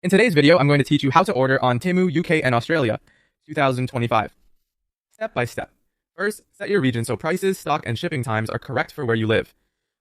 In today's video, I'm going to teach you how to order on Temu, UK, and Australia, 2025. Step by step. First, set your region so prices, stock, and shipping times are correct for where you live.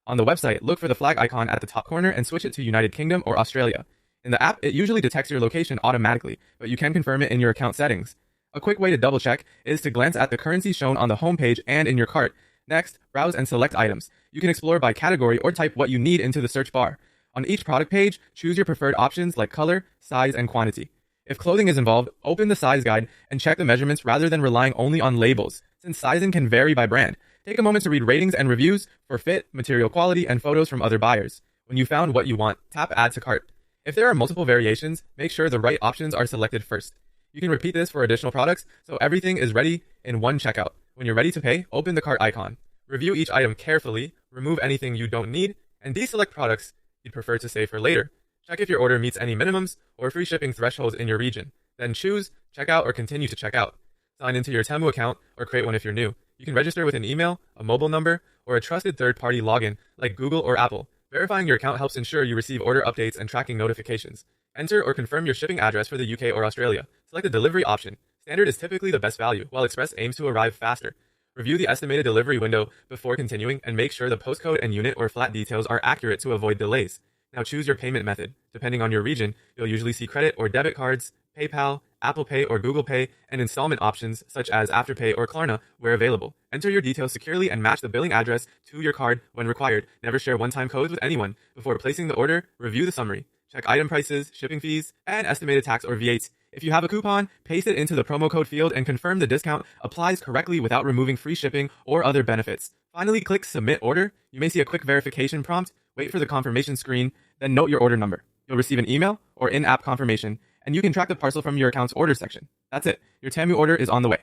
On the website, look for the flag icon at the top corner and switch it to United Kingdom or Australia. In the app, it usually detects your location automatically, but you can confirm it in your account settings. A quick way to double check is to glance at the currency shown on the home page and in your cart. Next, browse and select items. You can explore by category or type what you need into the search bar. On each product page, choose your preferred options like color, size, and quantity. If clothing is involved, open the size guide and check the measurements rather than relying only on labels, since sizing can vary by brand. Take a moment to read ratings and reviews for fit, material quality, and photos from other buyers. When you found what you want, tap Add to Cart. If there are multiple variations, make sure the right options are selected first. You can repeat this for additional products, so everything is ready in one checkout. When you're ready to pay, open the cart icon. Review each item carefully, remove anything you don't need, and deselect products you'd prefer to save for later. Check if your order meets any minimums or free shipping thresholds in your region. Then choose Checkout or Continue to Checkout. Sign into your Temu account or create one if you're new. You can register with an email, a mobile number, or a trusted third-party login like Google or Apple. Verifying your account helps ensure you receive order updates and tracking notifications. Enter or confirm your shipping address for the UK or Australia. Select the delivery option. Standard is typically the best value, while Express aims to arrive faster. Review the estimated delivery window before continuing and make sure the postcode and unit or flat details are accurate to avoid delays. Now choose your payment method. Depending on your region, you'll usually see credit or debit cards, PayPal, Apple Pay or Google Pay, and installment options such as Afterpay or Klarna where available. Enter your details securely and match the billing address to your card when required. Never share one-time codes with anyone. Before placing the order, review the summary. Check item prices, shipping fees, and estimated tax or VAT. If you have a coupon, paste it into the promo code field and confirm the discount applies correctly without removing free shipping or other benefits. Finally, click Submit Order. You may see a quick verification prompt. Wait for the confirmation screen, then note your order number. You'll receive an email or in-app confirmation, and you can track the parcel from your account's order section. That's it. Your Temu order is on the way.